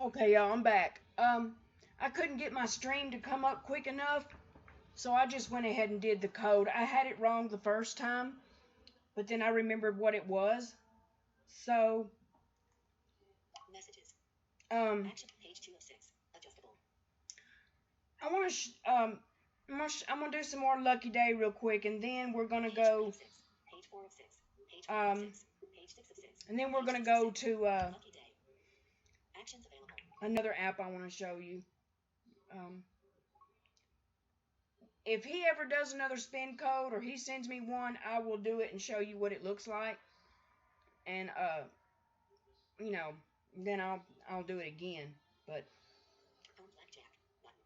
Okay, y'all, I'm back. I couldn't get my stream to come up quick enough, so I just went ahead and did the code. I had it wrong the first time, but then I remembered what it was. So, Messages. um, Action page 2 of 6. Adjustable. I want to, I'm gonna do some more Lucky Day real quick, and then we're gonna Page go, 3 of 6. Page 4 of 6. Page 5 of um, 6. Page 6 of 6. and then we're Page gonna 6 of go 6. to Lucky Day. Actions available. another app I want to show you. Um, if he ever does another spin code or he sends me one, I will do it and show you what it looks like. And you know, then I'll do it again. But Home blackjack button.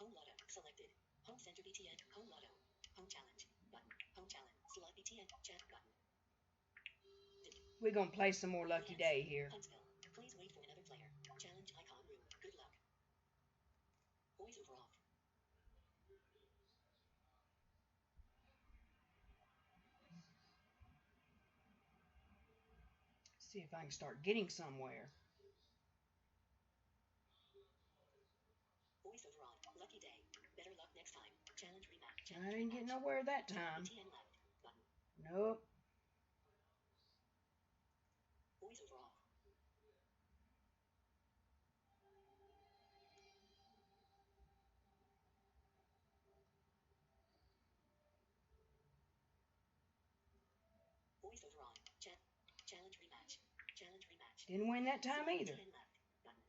Home lotto selected. Home center BTN. Home lotto. Home challenge button. Home challenge. Slot BTN. Chat button. we're gonna play some more Lucky Day here. Huntsville. Please wait for another player. Challenge icon room. Good luck. Voiceover off. See if I can start getting somewhere. Voiceover on. Lucky Day. Better luck next time. Challenge rematch. I didn't get nowhere that time. BTN left button. Nope. Voiceover off. Voiceover on. Challenge rematch. Challenge rematch. Didn't win that time either. BTN left button.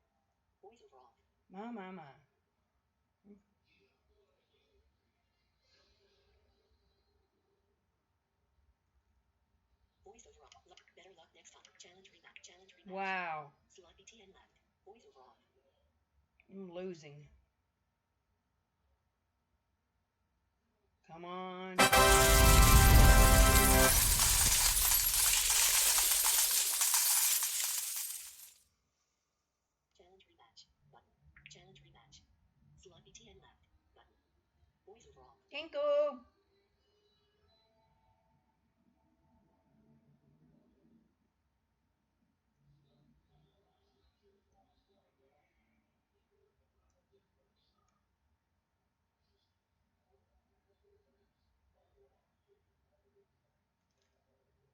Voiceover off. My. Voiceover off. Better luck next time. Challenge rematch. Challenge rematch. Wow. Slot BTN left. Voiceover off. I'm losing. Come on. Challenge rematch button. Challenge rematch. Slot BTN left button. Voiceover off. Tinkle.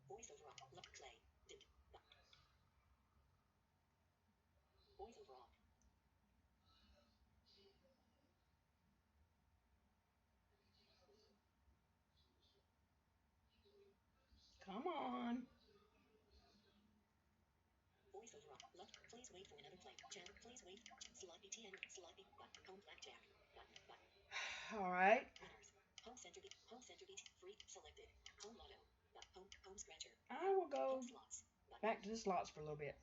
Voiceover off. Play. Did. Voiceover off. Come on. Voiceover off. Please wait for another play. Please wait. Slot BTN. Slot B. Button. Home blackjack. Button. Button. All right. Winners. Home center. Home center BT. Free. Selected. Home lotto. Home scratcher. I will go Home slots. Button. back to the slots for a little bit.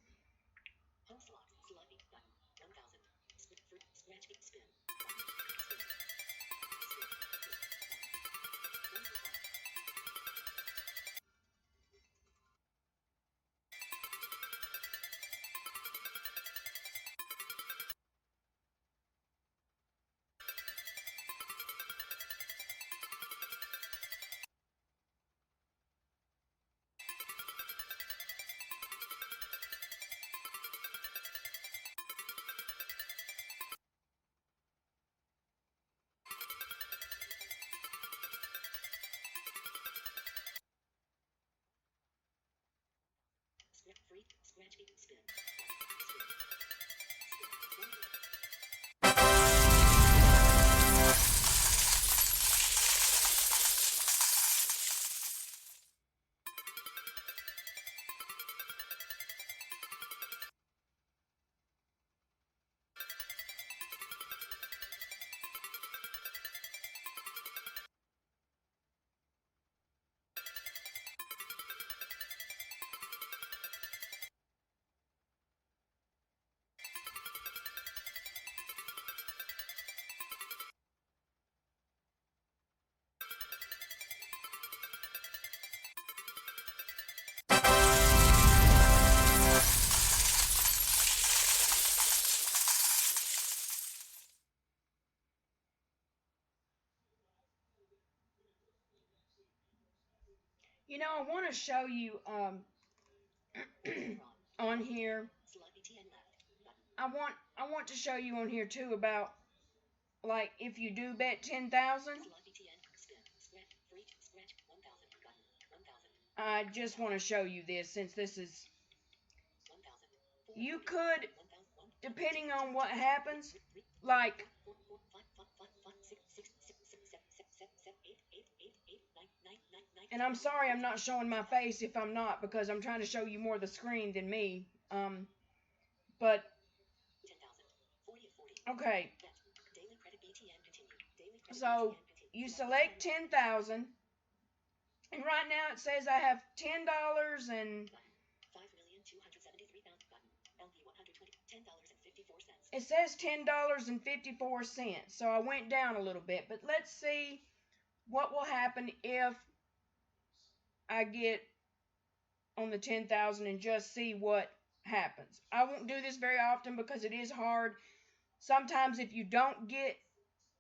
Home slots. Slot B. Button. 1000. Free. Scratch B. Spin. Button. Spin. Spin. Voiceover off. Free. Scratch B. Spin. Button. Spin. Spin. Voiceover. You know, I want to show you Voiceover on. on here. Slot BTN left. Button. I want to show you on here too about, like, if you do bet 10,000. Slot BTN. Spin. Scratch. Free. Scratch. 1,000. Button. 1,000. I just want to show you this since this is. 1,000. You could, depending on what happens, like. And I'm sorry I'm not showing my face if I'm not, because I'm trying to show you more of the screen than me. But 10,000. 40 of 40. okay. Daily credit BTN continue. Daily credit So BTN continue. you select 10,000, and right now it says I have $10 and 5,273,000 button. LP 120 $10.54. it says $10.54. So I went down a little bit, but let's see what will happen if I get on the 10,000 and just see what happens. I won't do this very often because it is hard. Sometimes if you don't get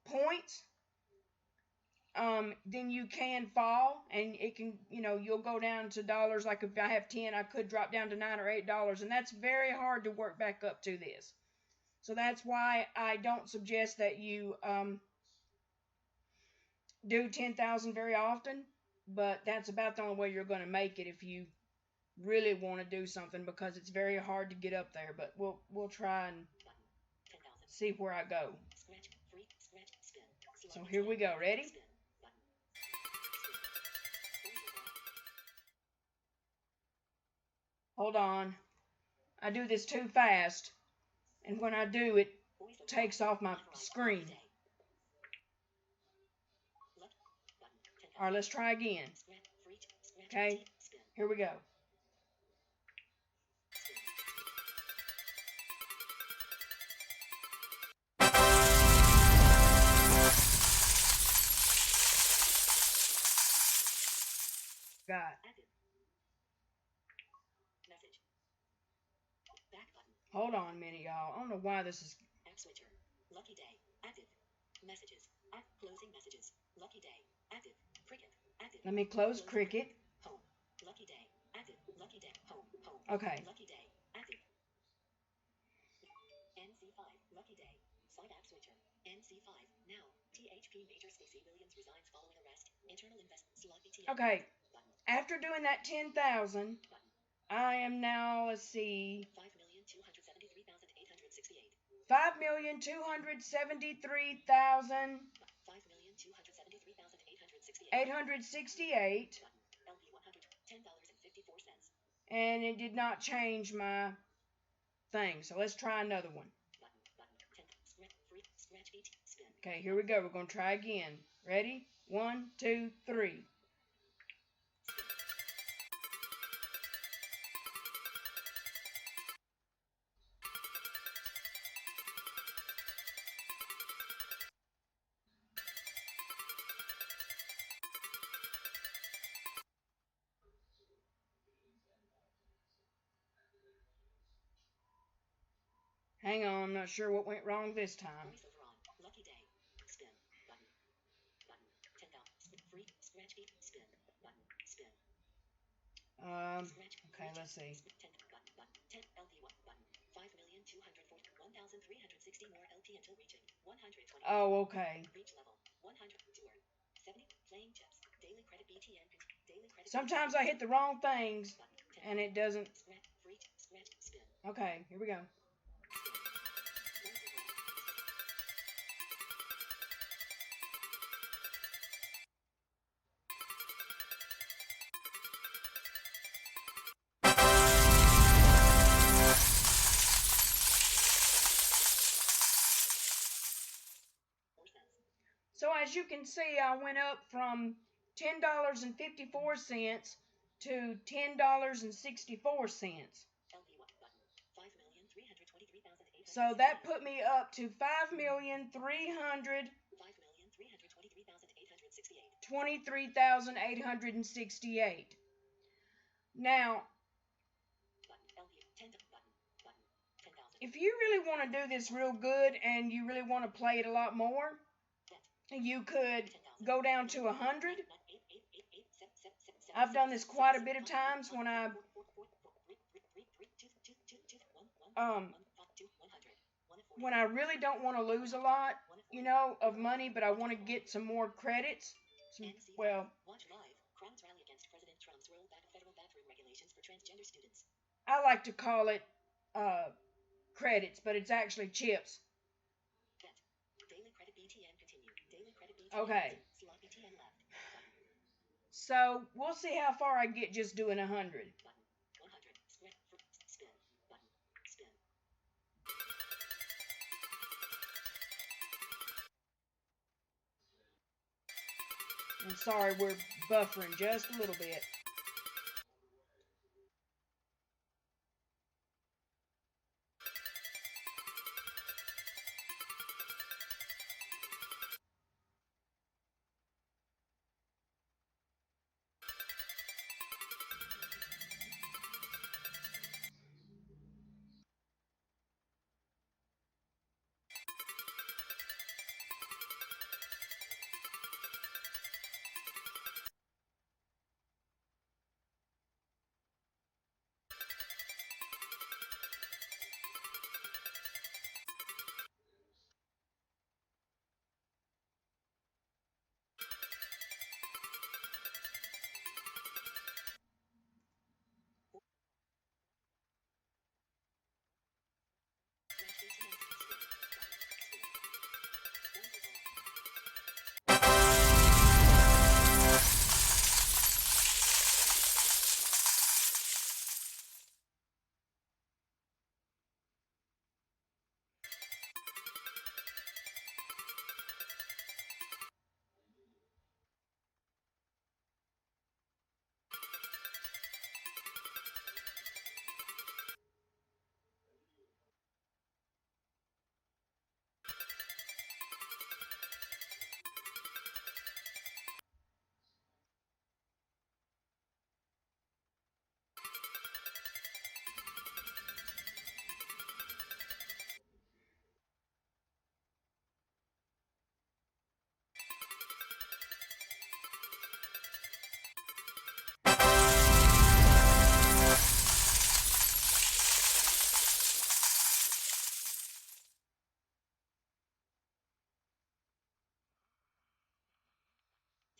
points, then you can fall, and it can, you'll go down to dollars. Like if I have 10, I could drop down to $9 or $8, and that's very hard to work back up to this. So that's why I don't suggest that you do 10,000 very often, but that's about the only way you're going to make it if you really want to do something, because it's very hard to get up there. But we'll try and see where I go. So here we go. Ready? Hold on. I do this too fast, and when I do, it takes off my screen. All right, let's try again. Okay, here we go. Got it. Message. Back button. Hold on a minute, y'all. I don't know why this is. App switcher. Lucky day. Active. Messages. Closing messages. Lucky day. Active. Cricket. Active. Let me close Cricket. Home. Lucky day. Active. Lucky day. Home. Home. Okay. Lucky day. Active. NC5. Lucky day. Side app switcher. NC5. Now. THP Major Stacey Williams resigns following arrest. Internal investment. Slot BTN. Okay. After doing that 10,000, I am now, let's see, 5,273,868. 5,273,868. 5,273,868. LP 100 $10.54. And it did not change my thing. So let's try another one. Okay, here we go. We're going to try again. Ready? 1, 2, 3. Hang on, I'm not sure what went wrong this time. Lucky day. Spin. Button. Button. 10,000. Free. Scratch beat. Spin. Button. Spin. Okay, let's see. 10 button. Button. 10 LP 1 button. 5,240,1,360 more LP until reaching 120. Oh, okay. Reach level 100. Tour. 70. Playing chips. Daily credit BTN. Daily credit. Sometimes I hit the wrong things and it doesn't. Free. Scratch. Spin. Okay, here we go. So as you can see, I went up from $10.54 to $10.64. So that put me up to 5,323,868. Now, if you really want to do this real good and you really want to play it a lot more, you could go down to 100. I've done this quite a bit of times when I when I really don't want to lose a lot, of money, but I want to get some more credits. Well, Watch live. Crowds rally against President Trump's rollback of federal bathroom regulations for transgender students. I like to call it credits, but it's actually chips. Bet. Daily credit BTN continue. Daily credit BTN. Okay. Slot BTN left. Button. So we'll see how far I get just doing 100. Button. 100. Spin. Spin. Button. Spin. I'm sorry, we're buffering just a little bit.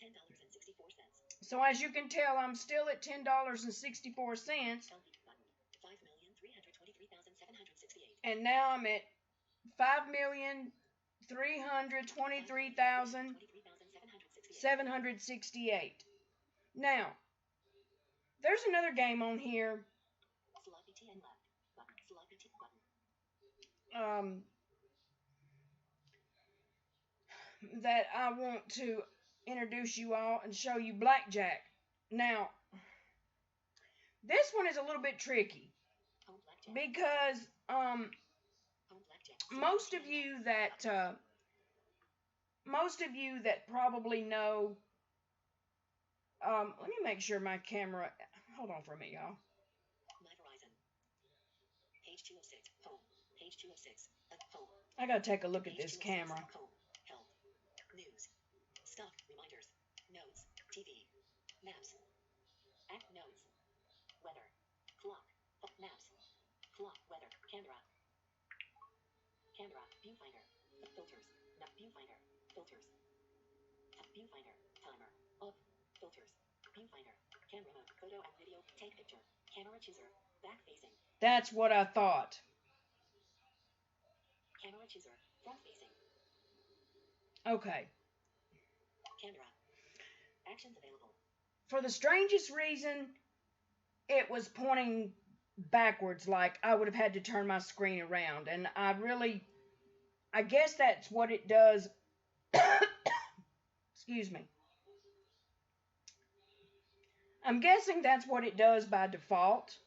$10.64. So as you can tell, I'm still at $10.64. And now I'm at 5,323,768. Now, there's another game on here. That I want to introduce you all and show you blackjack. Now, this one is a little bit tricky because most of you that probably know. Let me make sure my camera. Hold on for a minute, y'all. My Verizon. Page 206. Home. Page 206. Home. I gotta take a look at this camera. Home. Help. News. Stock. Reminders. Notes. TV. Maps. Act notes. Weather. Clock. Maps. Clock. Weather. Camera. Camera. Viewfinder. Filters. Viewfinder. Filters. Viewfinder. Timer. Up. Filters. Viewfinder. Camera mode. Photo and video. Take picture. Camera chooser. Back facing. That's what I thought. Camera chooser. Front facing. Okay. Camera. Actions available. For the strangest reason, it was pointing backwards, like I would have had to turn my screen around. And I guess that's what it does. Excuse me. I'm guessing that's what it does by default.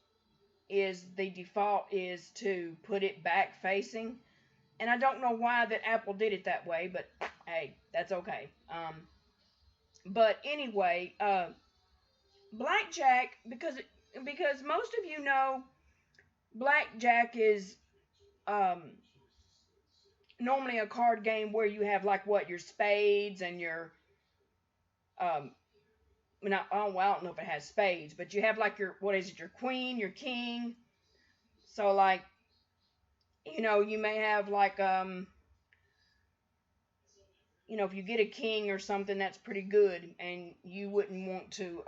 The default is to put it back facing. And I don't know why that Apple did it that way, but hey, that's okay. But anyway, blackjack, because most of you know, blackjack is normally a card game where you have like your spades and your I don't know if it has spades, but you have like your queen, your king. So like You may have like if you get a king or something, that's pretty good, and you wouldn't want to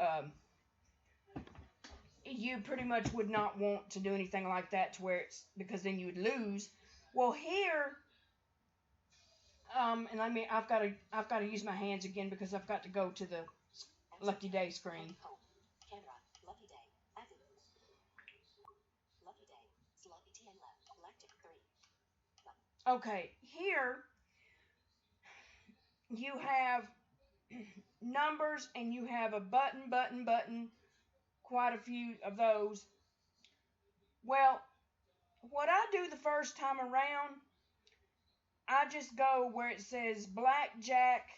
you pretty much would not want to do anything like that to where it's because then you would lose. Well, here, and I've got to use my hands again because I've got to go to the Lucky Day screen. Home. Camera. Lucky day. Active. Lucky day. Slot ETN left. Blackjack 3. Okay, here you have numbers and you have a button, quite a few of those. Well, what I do the first time around, I just go where it says blackjack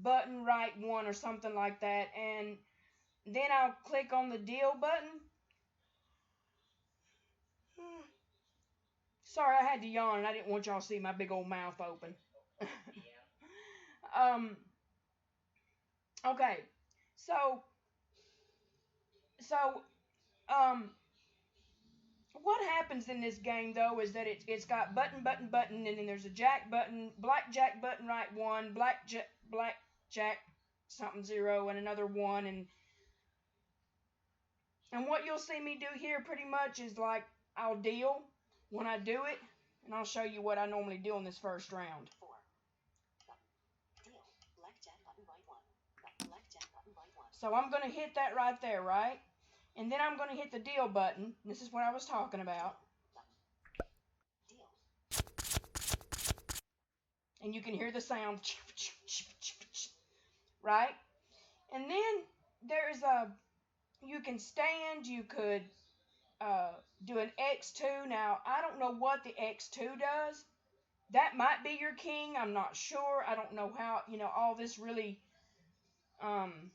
button right one or something like that, and then I'll click on the deal button. Sorry, I had to yawn. I didn't want y'all to see my big old mouth open. um. Okay. So. So. Um. What happens in this game though is that it's got button, and then there's a jack button, blackjack button right one, blackjack something zero, and another one, and what you'll see me do here pretty much is like I'll deal when I do it, and I'll show you what I normally do in this first round. 4. Deal. Blackjack button right 1. Blackjack button right 1. So I'm going to hit that right there, right? And then I'm going to hit the deal button. This is what I was talking about. Deal. And you can hear the sound, right? And then there's you can stand, you could do an X2. Now, I don't know what the X2 does. That might be your king. I'm not sure. I don't know how, all this really, I'm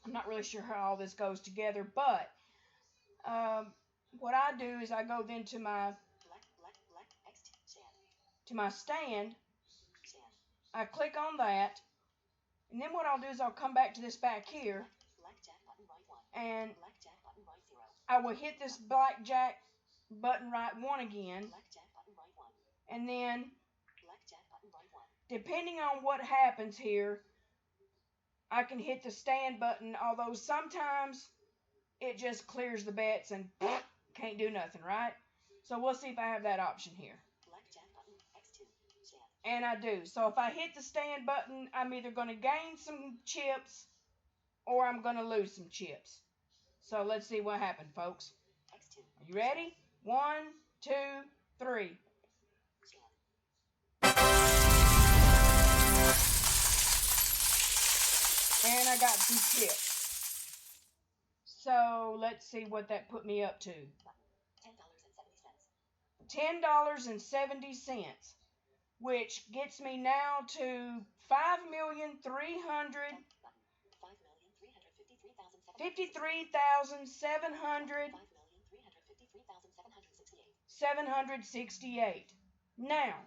not really sure how all this goes together, but what I do is I go then to my to my stand. I click on that, and then what I'll do is I'll come back to this back here, and I will hit this blackjack button right one again, and then depending on what happens here, I can hit the stand button, although sometimes it just clears the bets and can't do nothing, right? So we'll see if I have that option here. And I do. So if I hit the stand button, I'm either going to gain some chips or I'm going to lose some chips. So let's see what happened, folks. Are you ready? 1, 2, 3. And I got some chips. So let's see what that put me up to. $10.70, which gets me now to 5,353,768. Now,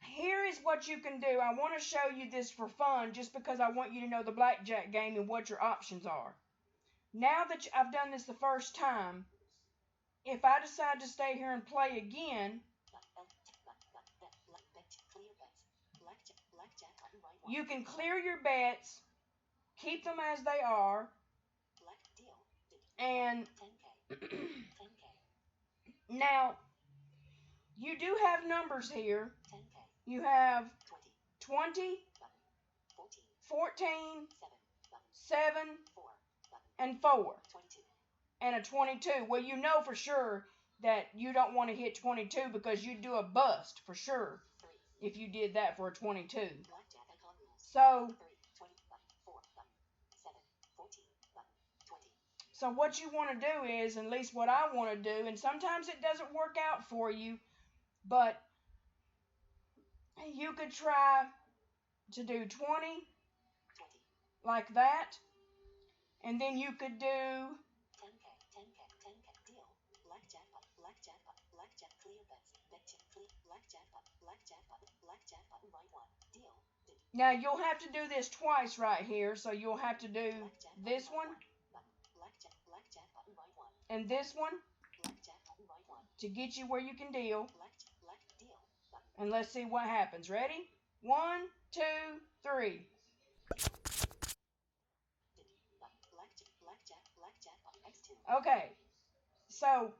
here is what you can do. I want to show you this for fun just because I want you to know the blackjack game and what your options are. Now that I've done this the first time, if I decide to stay here and play again, you can clear your bets, keep them as they are, and now you do have numbers here. You have 20, 14, 7, and 4, and a 22. Well, you know for sure that you don't want to hit 22 because you'd do a bust for sure if you did that for a 22. So what you want to do is, at least what I want to do, and sometimes it doesn't work out for you, but you could try to do 20 like that, and then you could do 10K, 10K, 10K, deal, blackjack button, clear bets, blackjack button, right 1, deal. Now you'll have to do this twice right here, so you'll have to do this one. and this one Blackjack button right 1. to get you where you can deal. Black deal button. And let's see what happens. Ready? 1, 2, 3. Blackjack button X2. Okay, so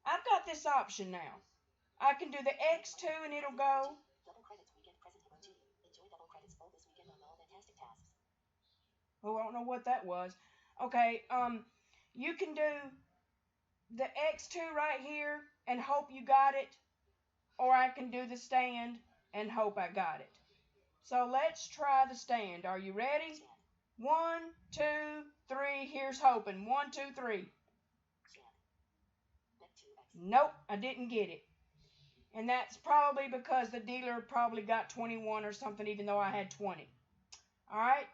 I've got this option now. I can do the X2 and it'll go. Double credits weekend present emoji. Enjoy double credits all this weekend on all fantastic tasks. Oh, I don't know what that was. Okay, you can do the X2 right here and hope you got it, or I can do the stand and hope I got it. So let's try the stand. Are you ready? Stand. 1, 2, 3. Here's hoping. 1, 2, 3. Stand. Bet 2x. Nope, I didn't get it. And that's probably because the dealer probably got 21 or something, even though I had 20. Alright?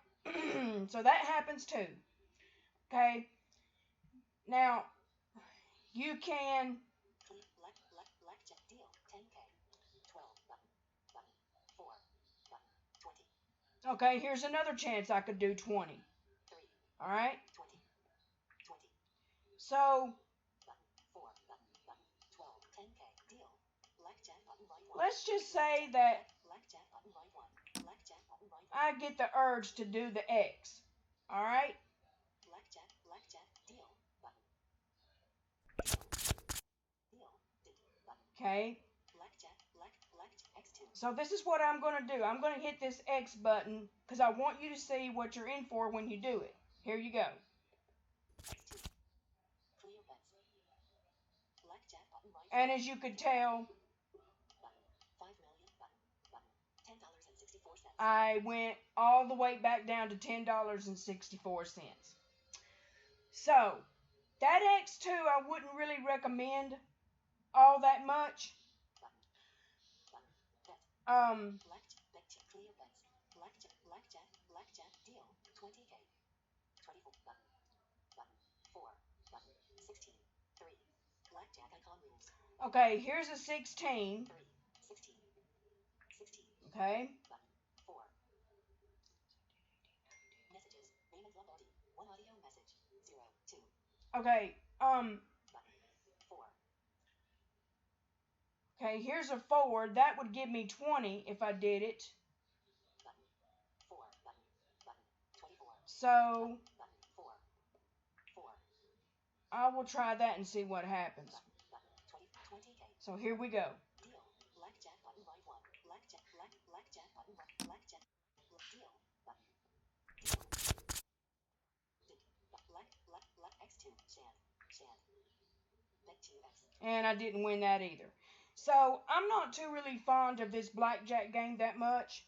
So that happens too. Okay? Now, you can. Blackjack deal 10k. 12 button 4 button 20. Okay, here's another chance I could do 20. 3 Alright? 20. So, Button 4 button 12 10k deal. Blackjack button right 1. let's just say that Blackjack button right 1. Blackjack button right 1. I get the urge to do the X. Alright? Blackjack deal button. Deal button. Okay. Blackjack X2. So this is what I'm going to do. I'm going to hit this X button because I want you to see what you're in for when you do it. Here you go. X2. Clear bets. Blackjack button right. And as you could tell, Button 5 million button $10.64. I went all the way back down to $10.64. So, that X2 I wouldn't really recommend all that much. Blackjack clear bets. Blackjack deal 20k. 24 button 4 button 16 3. Blackjack icon rules. Okay, here's a 16. 3 16 16. Okay. Button 4. Messages. Raymond Lombardi. 1 audio message. 0 2. Okay, Button 4. Okay, here's a 4. That would give me 20 if I did it. Button 4 button 24. So, Button 4 4. I will try that and see what happens. Button 20k. So here we go. Deal. Blackjack button right 1. Blackjack button right. Blackjack deal button. Black X2 stand. Bet 2x. And I didn't win that either. So I'm not too really fond of this blackjack game that much.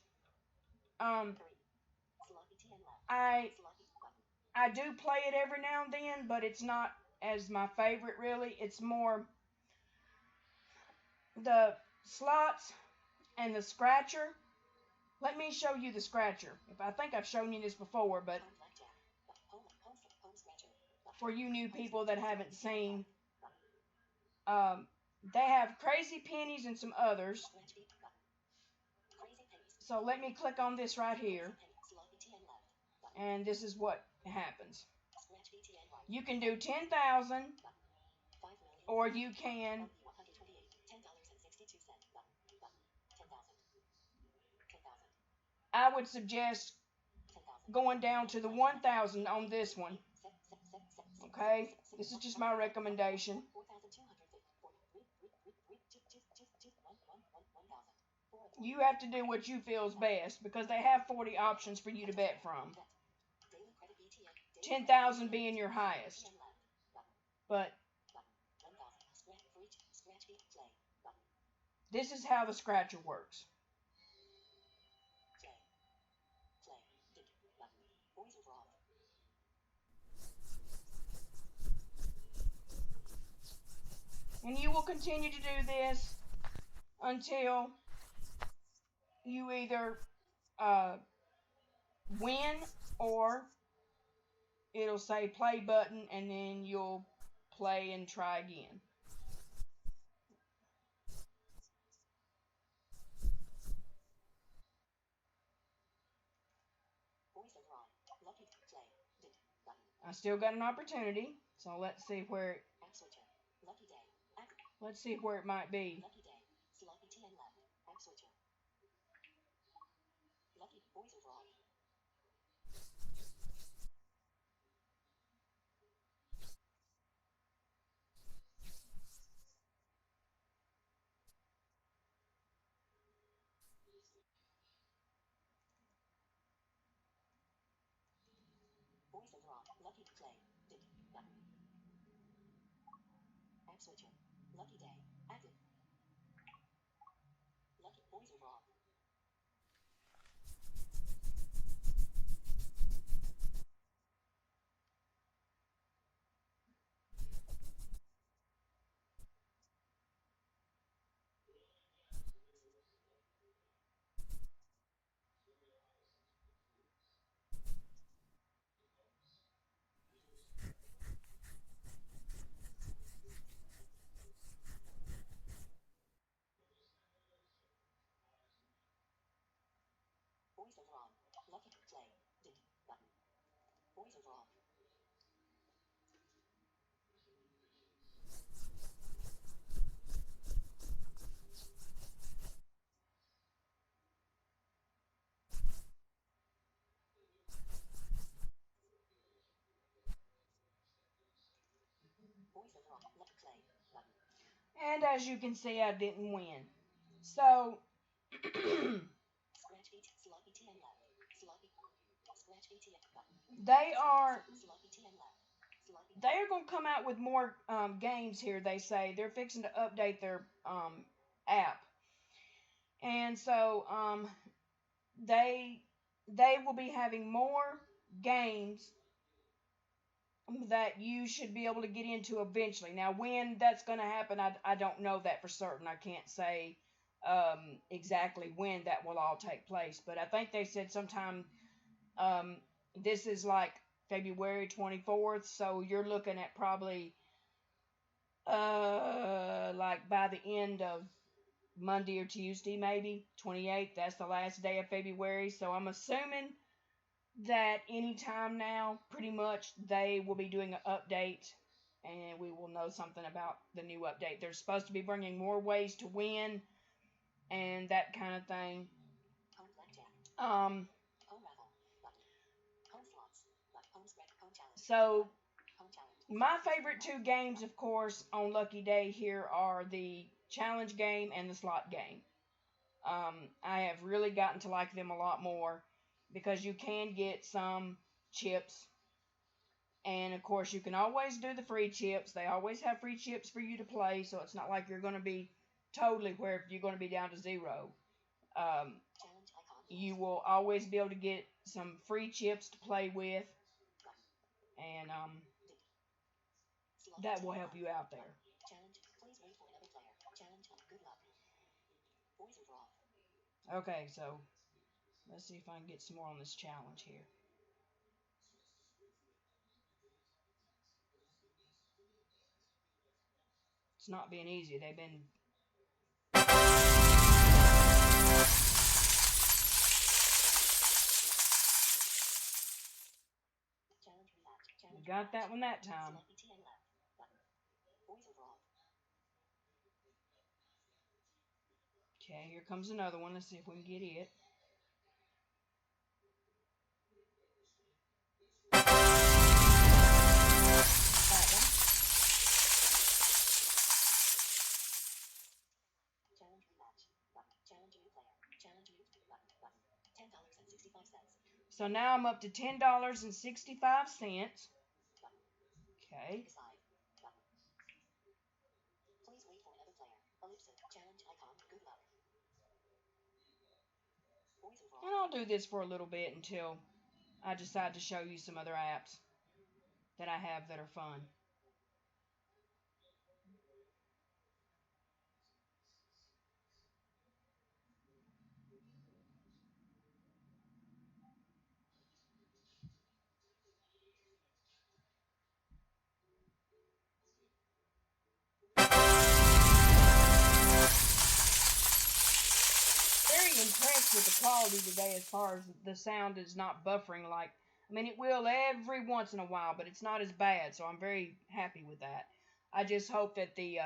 3. Sloppy TN left. Sloppy button. I do play it every now and then, but it's not as my favorite really. It's more the slots and the scratcher. Let me show you the scratcher. I think I've shown you this before, but Home scratcher. for you new people that haven't seen, they have crazy pennies and some others. Scratch beat button. Crazy pennies. So let me click on this right here, Sloppy TN left. Button. and this is what happens. Scratch BTN right. You can do 10,000, 5 million. or you can 128. $10.62. Button. 10,000. 10,000. I would suggest 10,000. going down to the 1,000 on this one. Okay, this is just my recommendation. 4,200. You have to do what you feel is best because they have 40 options for you to bet from. 10,000 being your highest. But this is how the scratcher works. And you will continue to do this until you either win or it'll say play button and then you'll play and try again. I still got an opportunity, so let's see where it Let's see where it might be. Lucky day. Sloppy T and left. App switcher. Lucky voice over off. Voice over off. Lucky play. Did. Button. App switcher. Lucky day. Active. Lucky voice over off. Voice over on. Lucky play. Did. Button. Voice over off. Voice over off. Lucky play. Button. And as you can see, I didn't win. So, Scratch AT. Sloppy T and left. Sloppy. Scratch ATM button. they are Sloppy T and left. Sloppy. they're going to come out with more games here, they say. They're fixing to update their app. And so they will be having more games that you should be able to get into eventually. Now, when that's going to happen, I don't know that for certain. I can't say exactly when that will all take place. But I think they said sometime, this is like February 24th, so you're looking at probably like by the end of Monday or Tuesday, maybe 28th. That's the last day of February. So I'm assuming that anytime now, pretty much, they will be doing an update, and we will know something about the new update. They're supposed to be bringing more ways to win and that kind of thing. Home blackjack. Um, Home raffle. Button. Home slots. Home spread. Home challenge. so Home challenge. my favorite two games, of course, on Lucky Day here are the challenge game and the slot game. I have really gotten to like them a lot more because you can get some chips. And of course, you can always do the free chips. They always have free chips for you to play, so it's not like you're going to be totally where you're going to be down to zero. Challenge icon. You will always be able to get some free chips to play with, and Sloppy that T will and help left. you out there. Challenge. Please wait for another player. Challenge. Good luck. Voice over off. Okay, so let's see if I can get some more on this challenge here. It's not being easy. They've been Challenge rematch. Challenge got that rematch. one that time. Sloppy T and left. Button. Voice over off. Okay, here comes another one. Let's see if we can get it. That one. Challenge rematch. Button. Challenge new player. Challenge new button. Button. $10.65. So now I'm up to $10.65. Button. Okay. Decide. Button. Please wait for another player. Ellipsis. Challenge icon. Good luck. Voice over And off. I'll do this for a little bit until I decide to show you some other apps that I have that are fun. Very impressed with the quality today as far as the sound is not buffering like, I mean, it will every once in a while, but it's not as bad, so I'm very happy with that. I just hope that the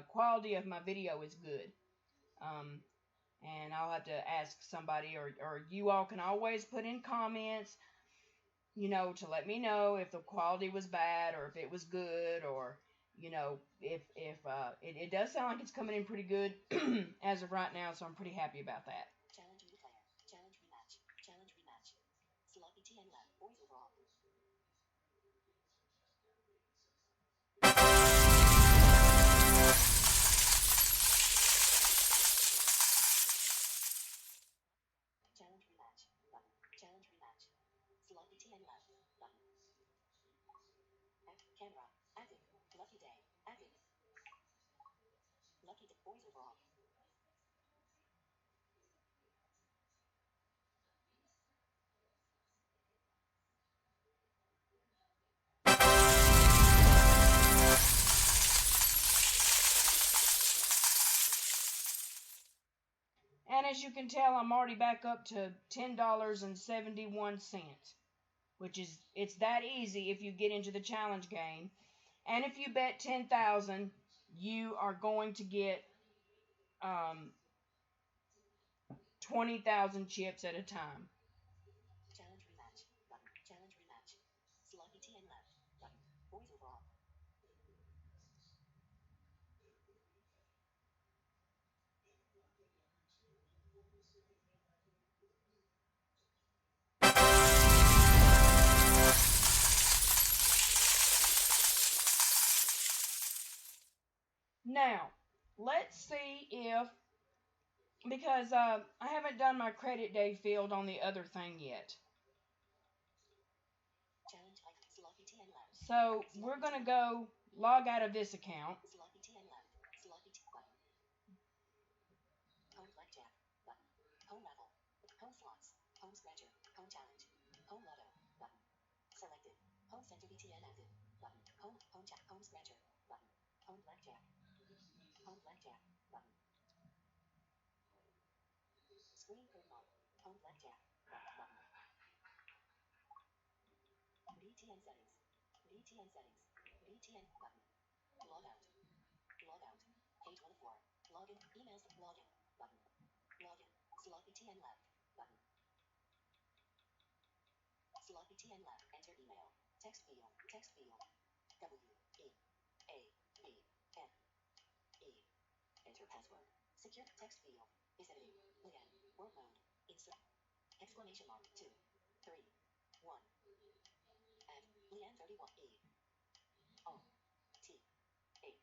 quality of my video is good. And I'll have to ask somebody, or you all can always put in comments, to let me know if the quality was bad or if it was good, or if it does sound like it's coming in pretty good as of right now, so I'm pretty happy about that. Challenge new player. Challenge rematch. Challenge rematch. Sloppy TN lab. Voice overall. Challenge rematch. Button. Challenge rematch. Sloppy TN lab. Button. Camera. Active. Lucky day. Active. Lucky day. Voice overall. And as you can tell, I'm already back up to $10.71, which it's that easy if you get into the challenge game. And if you bet 10,000, you are going to get 20,000 chips at a time. Challenge rematch. Button. Challenge rematch. Sloppy TN lab. Button. Voice overall. Now, let's see if, because I haven't done my credit day field on the other thing yet. Challenge icon. Sloppy TN lab. So we're going to go log out of this account. Sloppy TN lab. Sloppy T button. Home blackjack. Button. Home raffle. Home slots. Home scratcher. Home challenge. Home lotto. Button. Selected. Home center BTN active. Button. Home jack. Home scratcher. Button. Home blackjack. Home blackjack. Button. Screen curtain on. Home blackjack. Button. BTN settings. BTN settings. BTN button. Log out. Log out. Page 1 of 4. Login. Emails. Login. Button. Login. Sloppy TN lab. Button. Sloppy TN lab. Enter email. Text field. Text field. WEABN. Enter password. Secure text field. Is editing. Leanne. Word mode. Insert. Exclamation mark. 2. 3. 1. Add. Leanne 31. EOTAUINK. Period. At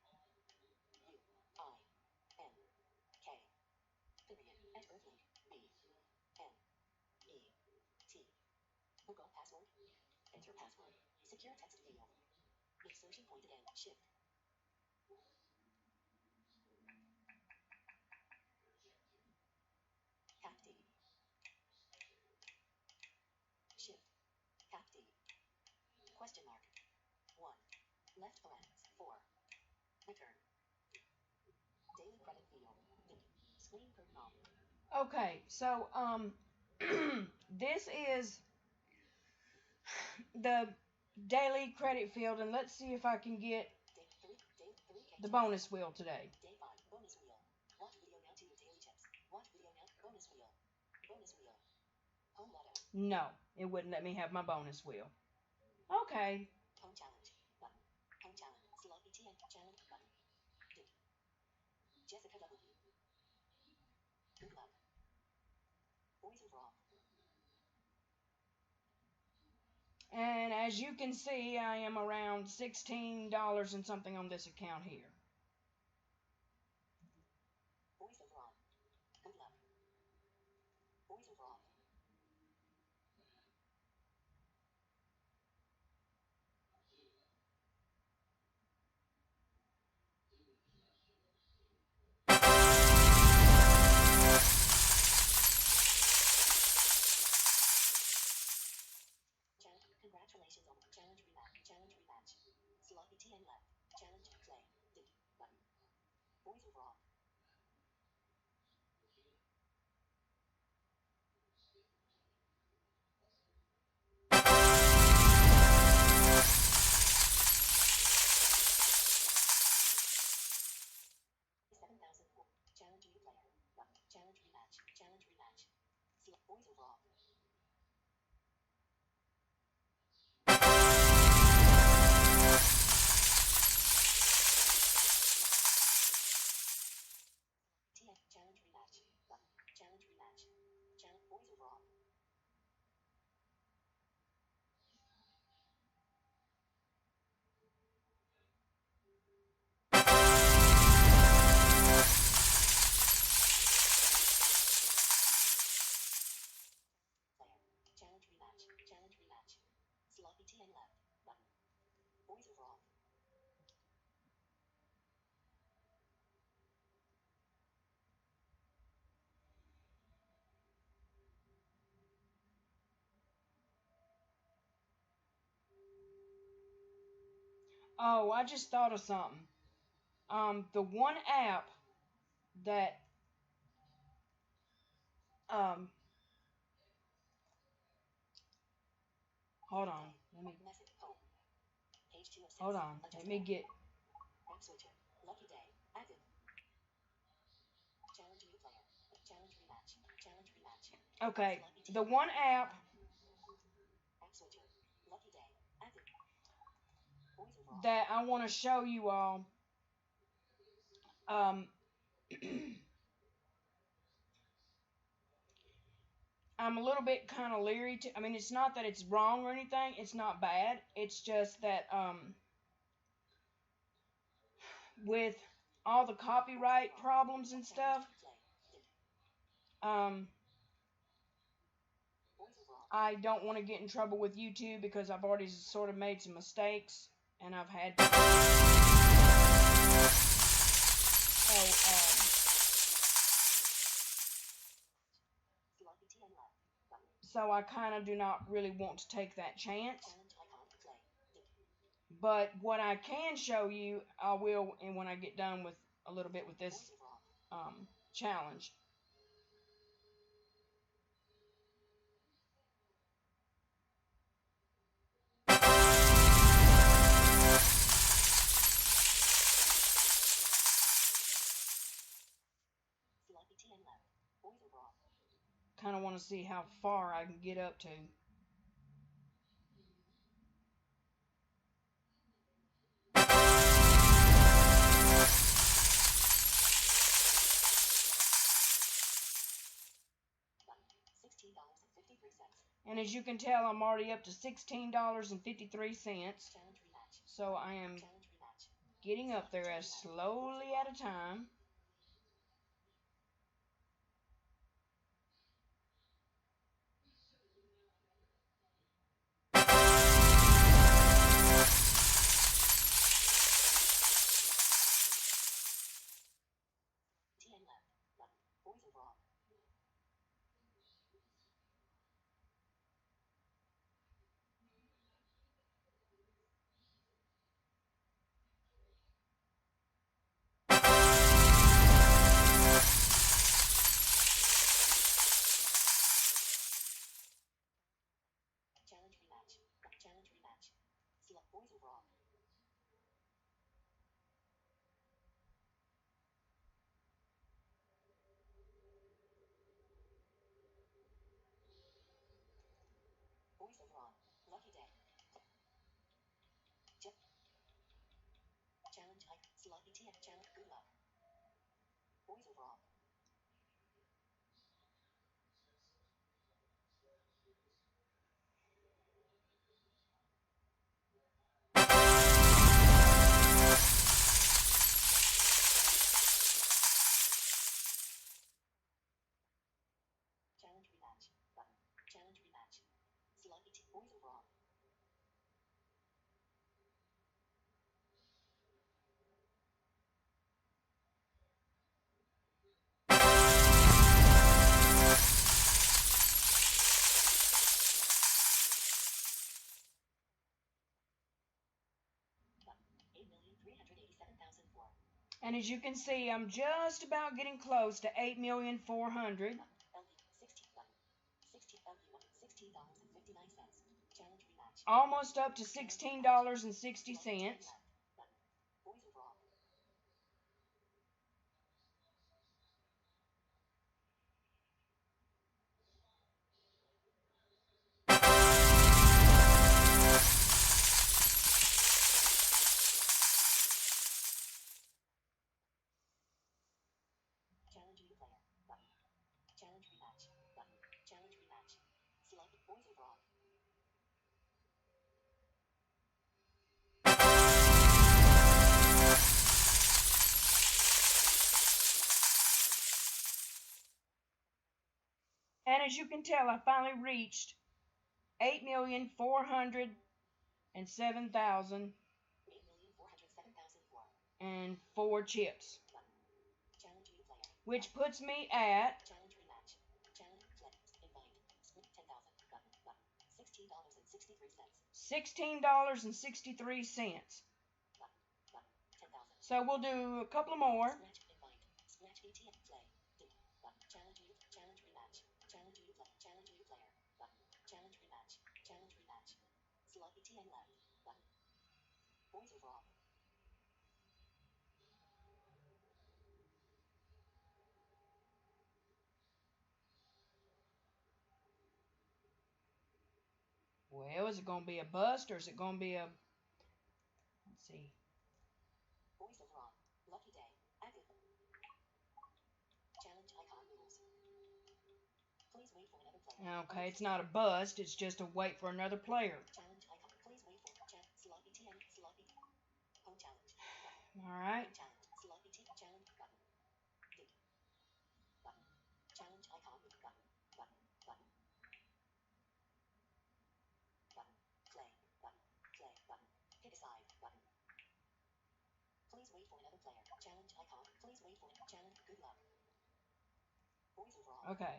Earthlink. BNET. Forgot password. Enter password. Secure text field. Insertion point again. Shift. Cap D. Shift. Cap D. Question mark. 1. Left ON. 4. Return. Daily credit field. Screen curtain off. Okay, so this is the daily credit field, and let's see if I can get the bonus wheel today. Day 5. Bonus wheel. Watch video now to your daily chips. Watch video now. Bonus wheel. Bonus wheel. Home lotto. No, it wouldn't let me have my bonus wheel. Okay. Home challenge. Button. Home challenge. Sloppy TN challenge button. Jessica W. Good luck. Voice overall. And as you can see, I am around $16 and something on this account here. Voice overall. Good luck. Voice overall. Congratulations on challenge rematch. Challenge rematch. Sloppy TN left. Challenge play. D button. Voice overall. Oh, I just thought of something. The one app that um, hold on, Message home. Page 2 of 6. hold on, let me get. App switcher. Lucky day. Active. Challenge new player. Challenge rematch. Challenge rematch. Okay, the one app App switcher. Lucky day. Active. Voice overall. that I want to show you all. I'm a little bit kind of leery to. I mean, it's not that it's wrong or anything. It's not bad. It's just that with all the copyright problems and stuff, I don't want to get in trouble with YouTube because I've already sort of made some mistakes and I've had. So I kind of do not really want to take that chance. But what I can show you, I will, and when I get done with a little bit with this challenge. Kind of want to see how far I can get up to. And as you can tell, I'm already up to $16.53. So I am getting up there as slowly at a time. Challenge rematch. Select voice overall. Voice overall. Lucky day. Challenge like Sloppy TF challenge. Good luck. Voice overall. Challenge rematch. Button. Challenge rematch. Sloppy T. Voice overall. And as you can see, I'm just about getting close to 8,400,000. Almost up to $16.60. Challenge new player. Button. Challenge rematch. Button. Challenge rematch. Select voice overall. And as you can tell, I finally reached 8,407,004 chips, Challenge new player. which puts me at Challenge rematch. Challenge flex. Invite. Split 10,000. Button. Button. $16.63. $16.63. So we'll do a couple more. Scratch invite. Scratch ATM play. Dip. Button. Challenge you. Challenge rematch. Challenge you play. Challenge you player. Button. Challenge rematch. Challenge rematch. Slot ATM left. Button. Voice over off. Well, is it going to be a bust or is it going to be a... Let's see. Voice over off. Lucky day. Active. Challenge icon rules. Please wait for another player. Okay, it's not a bust. It's just a wait for another player. Challenge icon. Please wait for slot ATM. Slot ATM. Home challenge. Button. All right. Home challenge. Slot ATM. Challenge button. Dip. Button. Challenge icon button. Button. Button. Button. Play. Button. Play. Button. Pick a side. Button. Please wait for another player. Challenge icon. Please wait for challenge. Good luck. Voice over all. Okay.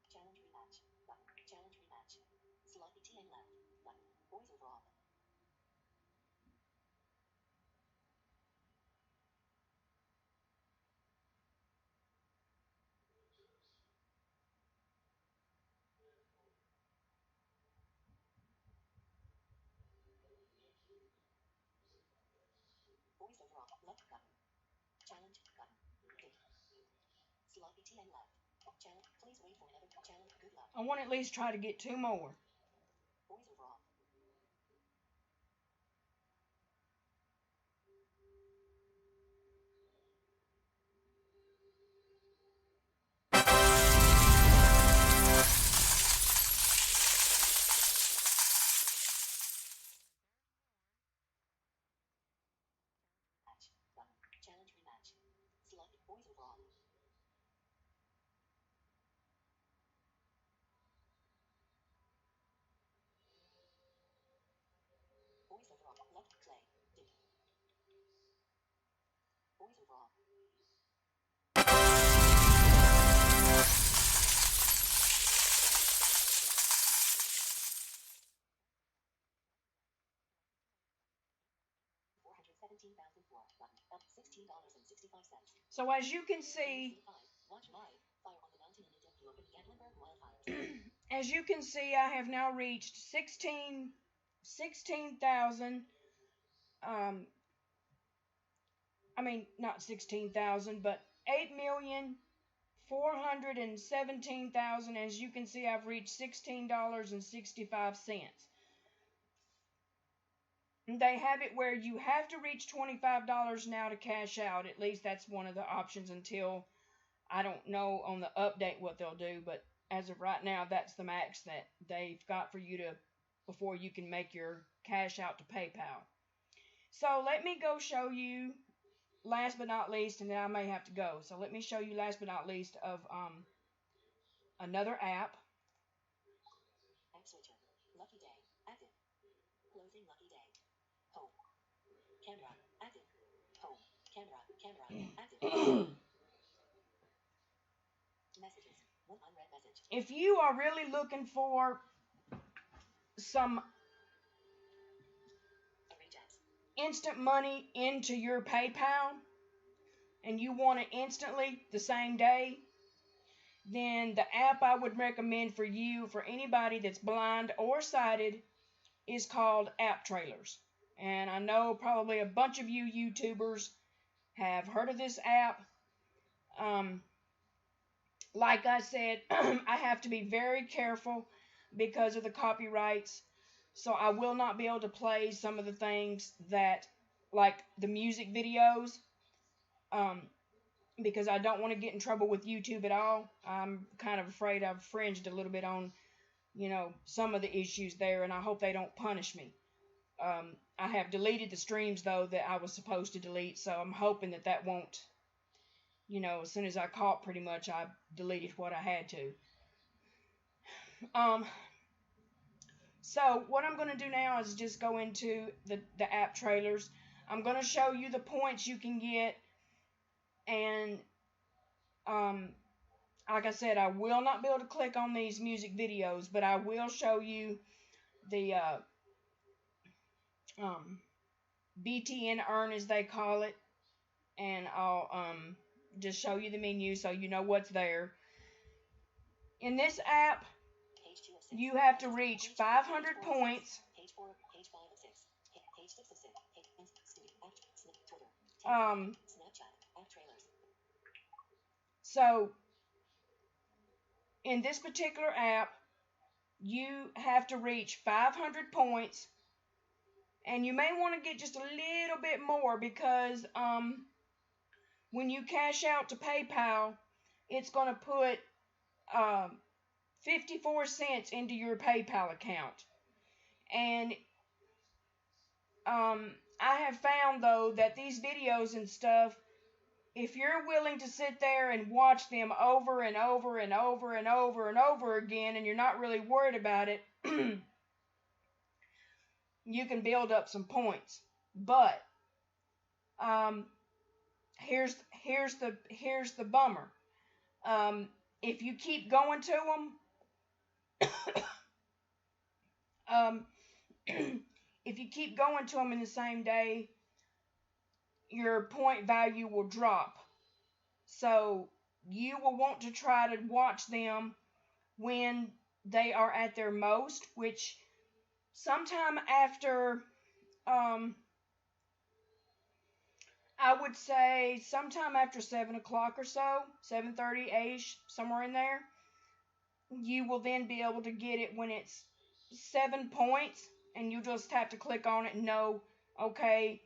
Challenge rematch. Button. Challenge rematch. Slot ATM left. Button. Voice over all. Voice over all. Left button. Challenge button. Dip. Slot ATM left. Challenge. Please wait for another challenge. Good luck. I want to at least try to get 2 more. Voice over all. Match. Button. Challenge rematch. Slot. Voice over all. Voice over all. Left play. Dip. Voice over all. $417,004 button. Up $16.65. So as you can see, Watch live. Fire on the mountain in India. Open Gatlinburg wildfires. as you can see, I have now reached 16,000. I mean, not 16,000, but 8,417,000. As you can see, I've reached $16.65. They have it where you have to reach $25 now to cash out. At least that's one of the options until, I don't know on the update what they'll do, but as of right now, that's the max that they've got for you to, before you can make your cash out to PayPal. So let me go show you last but not least, and then I may have to go. So let me show you last but not least of another app. App switcher. Lucky day. Active. Closing lucky day. Home. Camera. Active. Home. Camera. Camera. Active. Messages. One unread message. If you are really looking for some instant money into your PayPal and you want it instantly the same day, then the app I would recommend for you, for anybody that's blind or sighted, is called App Trailers. And I know probably a bunch of you YouTubers have heard of this app. Like I said, I have to be very careful because of the copyrights. So I will not be able to play some of the things that, like the music videos, because I don't want to get in trouble with YouTube at all. I'm kind of afraid I've fringed a little bit on, some of the issues there, and I hope they don't punish me. I have deleted the streams, though, that I was supposed to delete, so I'm hoping that that won't, as soon as I caught, pretty much, I deleted what I had to. So what I'm going to do now is just go into the app trailers. I'm going to show you the points you can get, and like I said, I will not be able to click on these music videos, but I will show you the BTN Earn, as they call it, and I'll just show you the menu so you know what's there. In this app, you have to reach 500 points. So in this particular app, you have to reach 500 points, and you may want to get just a little bit more because when you cash out to PayPal, it's going to put 54 cents into your PayPal account. And I have found, though, that these videos and stuff, if you're willing to sit there and watch them over and over and over and over and over again, and you're not really worried about it, you can build up some points. But here's the bummer. If you keep going to them, if you keep going to them in the same day, your point value will drop. So you will want to try to watch them when they are at their most, which sometime after, I would say sometime after 7 o'clock or so, 7:30-ish, somewhere in there, you will then be able to get it when it's 7 points, and you just have to click on it and know, okay,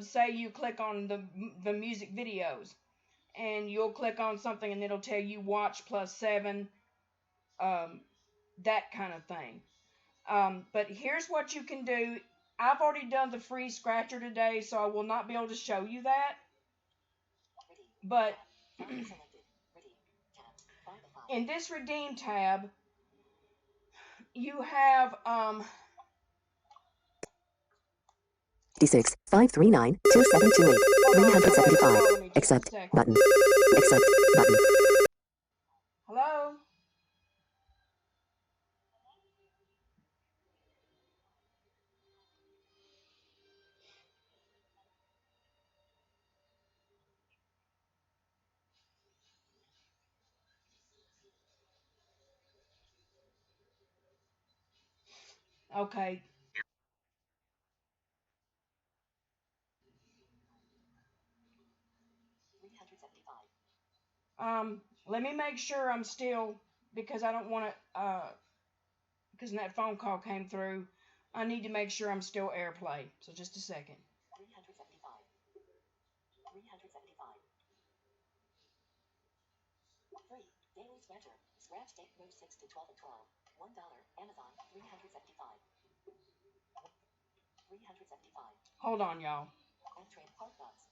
say you click on the music videos, and you'll click on something and it'll tell you watch plus 7, that kind of thing. But here's what you can do. I've already done the free scratcher today, so I will not be able to show you that. But in this redeem tab, you have 56 539 2728 375. Accept button. Accept button. Hello? Okay. Let me make sure I'm still, because I don't want to, because that phone call came through. I need to make sure I'm still AirPlay. So just a second. 375. 375. Free. Daily Scratcher. Scratch date row 6 to 12 of 12. $1. Amazon. 375. 375. Hold on, y'all. Train Park Bugs.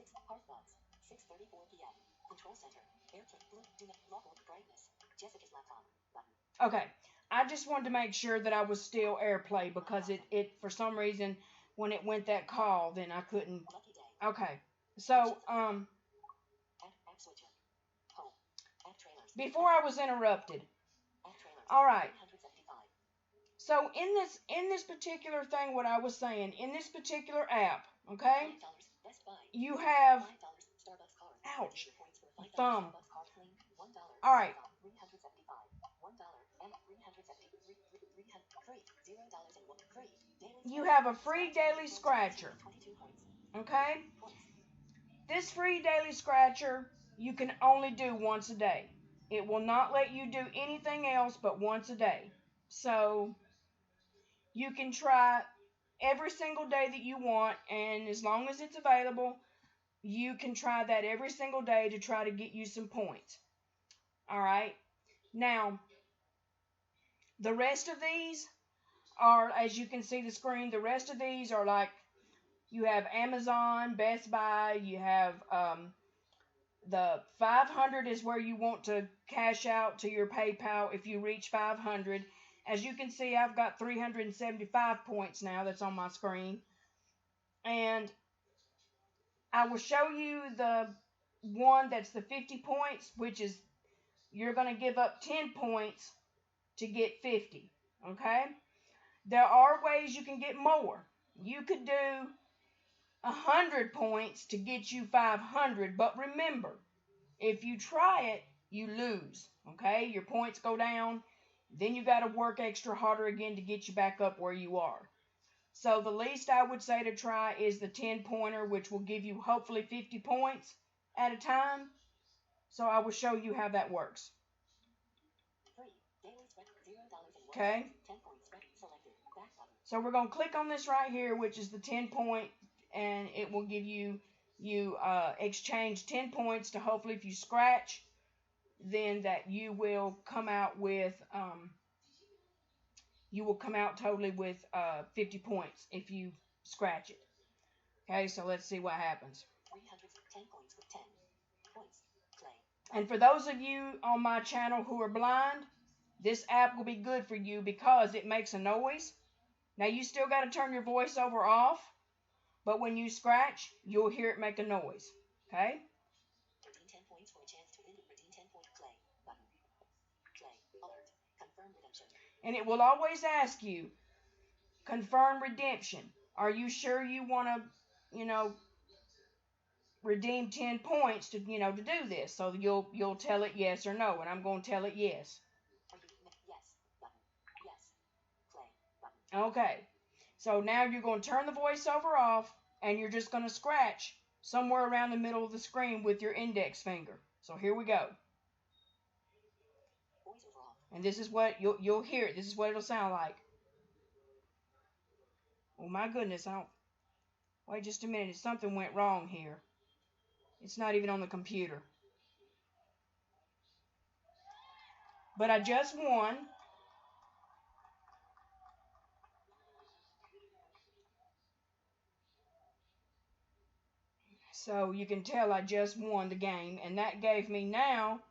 6 Park Bugs. 6:34 p.m. Control Center. Airplane blue. Do not lock brightness. Jessica's laptop. Button. Okay. I just wanted to make sure that I was still AirPlay because it for some reason when it went that call, then I couldn't. Lucky day. Okay. So App switcher. Home. App trailers. before I was interrupted. App trailers. All right. 375. So in this particular thing, what I was saying, in this particular app, okay, $5 Best Buy. you have, $5 Starbucks card. ouch, Points for $5 thumb. Starbucks card clean. $1. All right. 375. $1 and 370. Free. $0 and 1 free. Daily You have a free daily scratcher, 22 points. okay? Points. This free daily scratcher you can only do once a day. It will not let you do anything else but once a day. So you can try every single day that you want, and as long as it's available, you can try that every single day to try to get you some points. All right. Now, the rest of these are, as you can see the screen, the rest of these are like, you have Amazon, Best Buy, you have the 500 is where you want to cash out to your PayPal if you reach 500. As you can see, I've got 375 points now that's on my screen. And I will show you the one that's the 50 points, which is you're going to give up 10 points to get 50. Okay? There are ways you can get more. You could do 100 points to get you 500, but remember, if you try it, you lose. Okay? Your points go down. Then you got to work extra harder again to get you back up where you are. So the least I would say to try is the 10-pointer, which will give you hopefully 50 points at a time. So I will show you how that works. Okay. So we're going to click on this right here, which is the 10-point, and it will give you exchange 10 points to hopefully, if you scratch, then that you will come out with totally with 50 points if you scratch it. Okay, so let's see what happens. 310 points with 10 points. Play. And for those of you on my channel who are blind, this app will be good for you because it makes a noise. Now you still got to turn your voiceover off, but when you scratch, you'll hear it make a noise. Okay? Redeem 10 points for a chance to win. Redeem 10 point play button. Play. Alert. Confirm redemption. And it will always ask you, confirm redemption. Are you sure you want to, redeem 10 points to do this? So you'll tell it yes or no, and I'm going to tell it yes. Yes button. Yes. Play button. Okay. So now you're going to turn the voiceover off, and you're just going to scratch somewhere around the middle of the screen with your index finger. So here we go. Voiceover off. And this is what you'll hear it. This is what it'll sound like. Oh my goodness, wait just a minute. Something went wrong here. It's not even on the computer. But I just won. So you can tell I just won the game, and that gave me now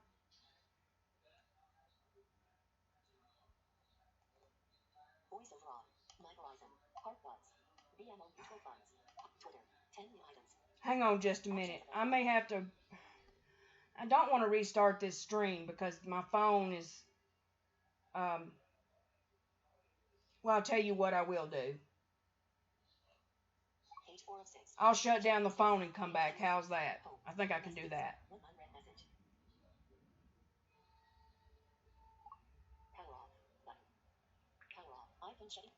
Voiceover off. My Horizon. Heart Buds. BMO Mutual Funds. Twitter. 10 new items. hang on just a minute. I may have to. I don't want to restart this stream because my phone is. Well, I'll tell you what I will do. Page 4 of 6. I'll shut down the phone and come back. How's that? I think I can do that. One unread message. Power off button. Power off. iPhone shutting.